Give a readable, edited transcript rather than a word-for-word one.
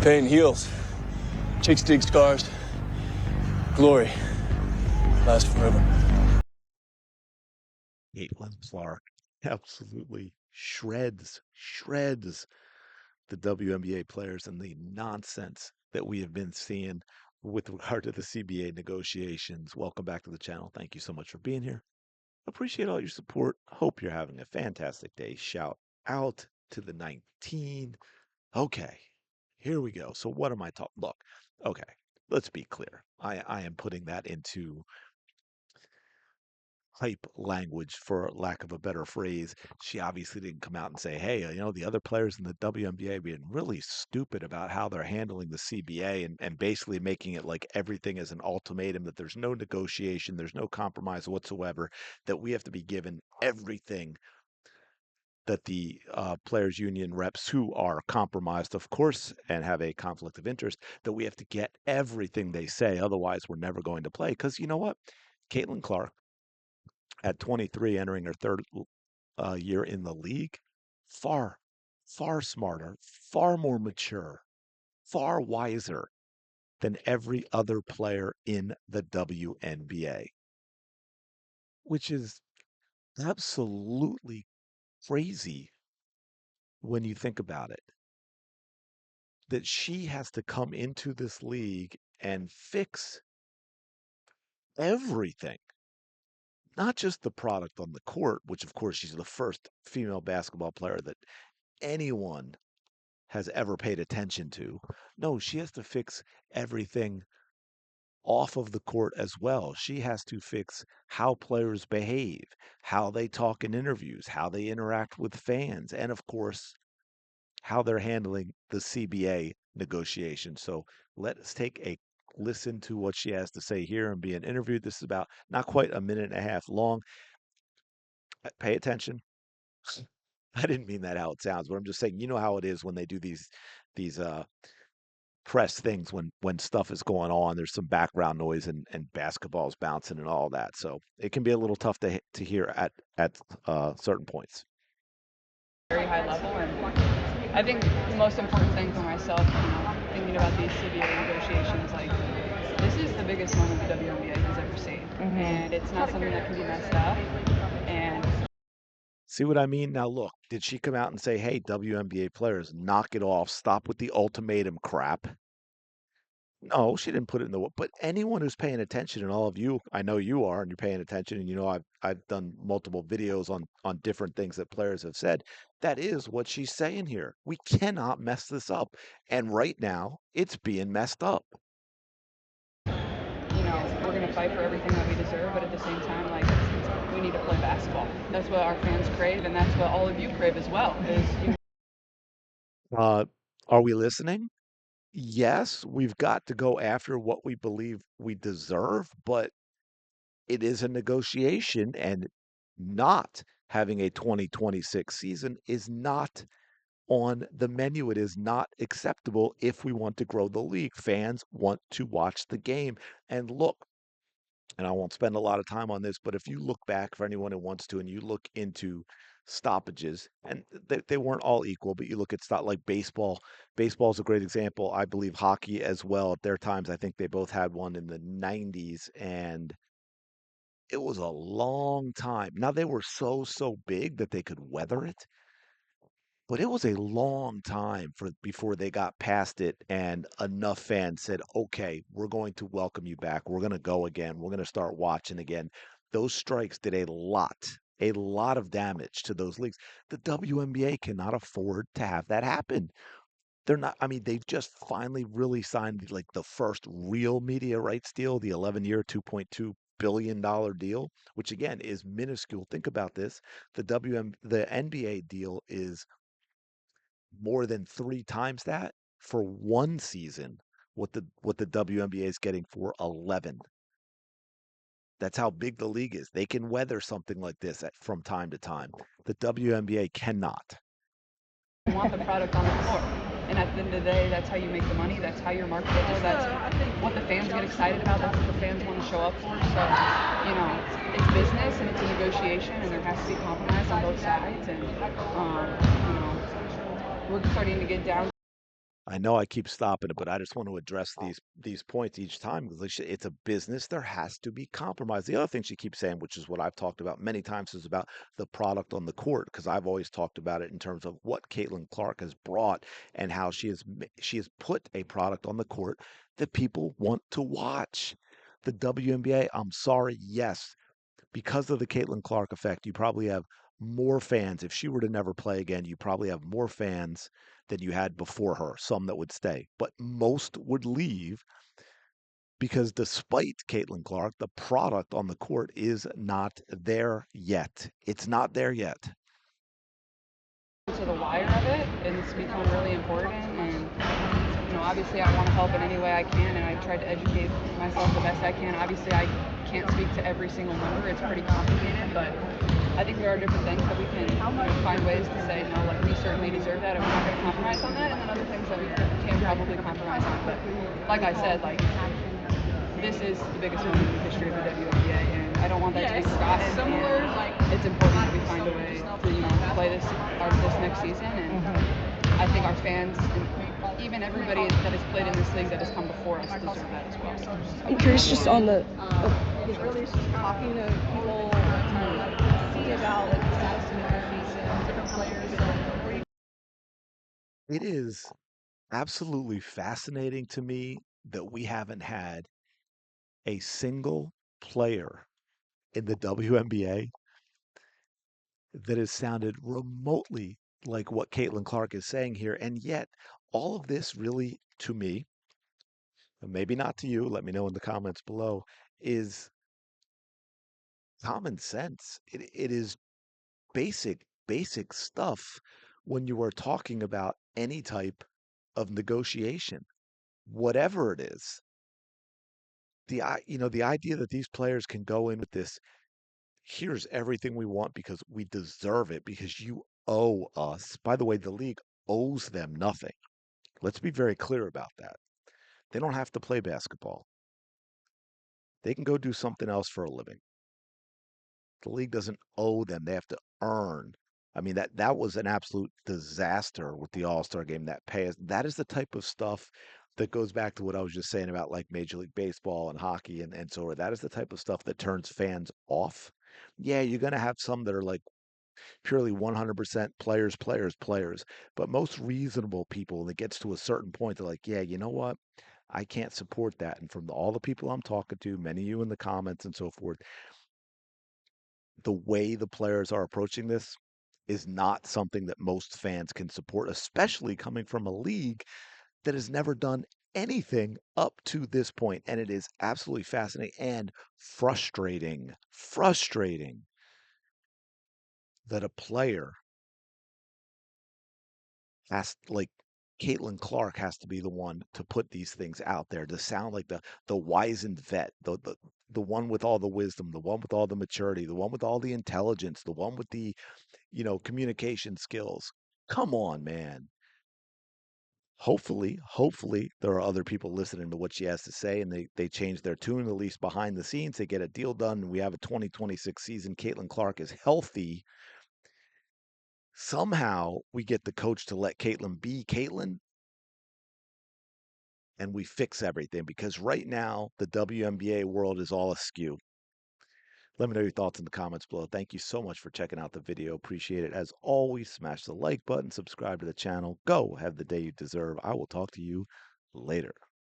Pain heals. Chicks dig scars. Glory lasts forever. Caitlin Clark absolutely shreds the WNBA players and the nonsense that we have been seeing with regard to the CBA negotiations. Welcome back to the channel. Thank you so much for being here. Appreciate all your support. Hope you're having a fantastic day. Shout out to the 19. Okay, here we go. So what am I talking? Look, okay, let's be clear. I am putting that into hype language, for lack of a better phrase. She obviously didn't come out and say, hey, the other players in the WNBA being really stupid about how they're handling the CBA and basically making it like everything is an ultimatum, that there's no negotiation, there's no compromise whatsoever, that we have to be given everything that the players union reps, who are compromised, of course, and have a conflict of interest, that we have to get everything they say. Otherwise, we're never going to play. Because you know what? Caitlin Clark, at 23, entering her third year in the league, far, far smarter, far more mature, far wiser than every other player in the WNBA, which is absolutely crazy when you think about it. That she has to come into this league and fix everything, not just the product on the court, which of course she's the first female basketball player that anyone has ever paid attention to. No, she has to fix everything off of the court as well. She has to fix how players behave, how they talk in interviews, how they interact with fans, and of course, how they're handling the CBA negotiation. So let's take a listen to what she has to say here and being interviewed. This is about not quite a minute and a half long. Pay attention. I didn't mean that how it sounds, but I'm just saying, you know how it is when they do these press things when stuff is going on. There's some background noise and basketballs bouncing and all that. So it can be a little tough to hear at certain points. Very high level, and I think the most important thing for myself, thinking about these CBA negotiations, like, this is the biggest moment the WNBA has ever seen, and it's not something that can be messed up. And See what I mean? Now, look, did she come out and say, hey, WNBA players, knock it off, stop with the ultimatum crap? No, she didn't put it in the, but anyone who's paying attention, and all of you, I know you are, and you're paying attention, and I've done multiple videos on different things that players have said. That is what she's saying here. We cannot mess this up. And right now, it's being messed up. we're going to fight for everything that we deserve, but at the same time, like, we need to play basketball. That's what our fans crave, and that's what all of you crave as well. Are we listening? Yes, we've got to go after what we believe we deserve, but it is a negotiation, and not having a 2026 season is not on the menu. It is not acceptable if we want to grow the league. Fans want to watch the game. And look, and I won't spend a lot of time on this, but if you look back, for anyone who wants to, and you look into stoppages, and they weren't all equal, but you look at stuff like baseball. Baseball is a great example. I believe hockey as well. At their times, I think they both had one in the 90s, and it was a long time. Now they were so big that they could weather it, but it was a long time for before they got past it and enough fans said, "Okay, we're going to welcome you back. We're going to go again. We're going to start watching again." Those strikes did a lot of damage to those leagues. The WNBA cannot afford to have that happen. They're not, I mean, they've just finally really signed like the first real media rights deal, the 11-year, $2.2 billion deal, which again is minuscule. Think about this. The NBA deal is more than 3 times that for 1 season, what the WNBA is getting for 11. That's how big the league is. They can weather something like this from time to time. The WNBA cannot. You want the product on the floor. And at the end of the day, that's how you make the money. That's how you're marketable. That's what the fans get excited about. That's what the fans want to show up for. So, it's business and it's a negotiation, and there has to be compromise on both sides. And, we're starting to get down I know I keep stopping it, but I just want to address these points each time because it's a business. There has to be compromise. The other thing she keeps saying, which is what I've talked about many times, is about the product on the court. Because I've always talked about it in terms of what Caitlin Clark has brought and how she has put a product on the court that people want to watch. The WNBA, I'm sorry, yes, because of the Caitlin Clark effect, you probably have more fans. If she were to never play again, you probably have more fans than you had before her, some that would stay. But most would leave because despite Caitlin Clark, the product on the court is not there yet. It's not there yet. To the wire of it, and it's become really important. And obviously, I want to help in any way I can, and I try to educate myself the best I can. Obviously, I can't speak to every single number; it's pretty complicated. But I think there are different things that we can find ways to say, no, like we certainly deserve that, and we're not going to compromise on that. And then other things that we can probably compromise on. But like I said, like this is the biggest moment in the history of the WNBA, and I don't want that to be forgotten. And it's important that we find a way to play this next season. And I think our fans and even everybody that has played in this league that has come before us deserve that as well. I'm curious just on the Is really just talking to people to see about like the status of negotiations, different players. It is absolutely fascinating to me that we haven't had a single player in the WNBA that has sounded remotely like what Caitlin Clark is saying here. And yet, all of this really, to me, and maybe not to you, let me know in the comments below, is common sense. It is basic stuff when you are talking about any type of negotiation, whatever it is. The idea that these players can go in with this, here's everything we want because we deserve it, because you owe us. By the way, the league owes them nothing. Let's be very clear about that. They don't have to play basketball. They can go do something else for a living. The league doesn't owe them. They have to earn. I mean, that was an absolute disaster with the All-Star game. That is the type of stuff that goes back to what I was just saying about like Major League Baseball and hockey and so on. That is the type of stuff that turns fans off. Yeah, you're gonna have some that are like purely 100% players. But most reasonable people, when it gets to a certain point, they're like, yeah, you know what? I can't support that. And from all the people I'm talking to, many of you in the comments and so forth, the way the players are approaching this is not something that most fans can support, especially coming from a league that has never done anything up to this point. And it is absolutely fascinating and frustrating that a player has like Caitlin Clark has to be the one to put these things out there to sound like the wizened vet, the one with all the wisdom, the one with all the maturity, the one with all the intelligence, the one with the, communication skills. Come on, man. Hopefully there are other people listening to what she has to say and they change their tune, at least behind the scenes. They get a deal done and we have a 2026 season. Caitlin Clark is healthy. Somehow we get the coach to let Caitlin be Caitlin and we fix everything because right now the WNBA world is all askew. Let me know your thoughts in the comments below. Thank you so much for checking out the video. Appreciate it. As always, smash the like button, subscribe to the channel. Go have the day you deserve. I will talk to you later.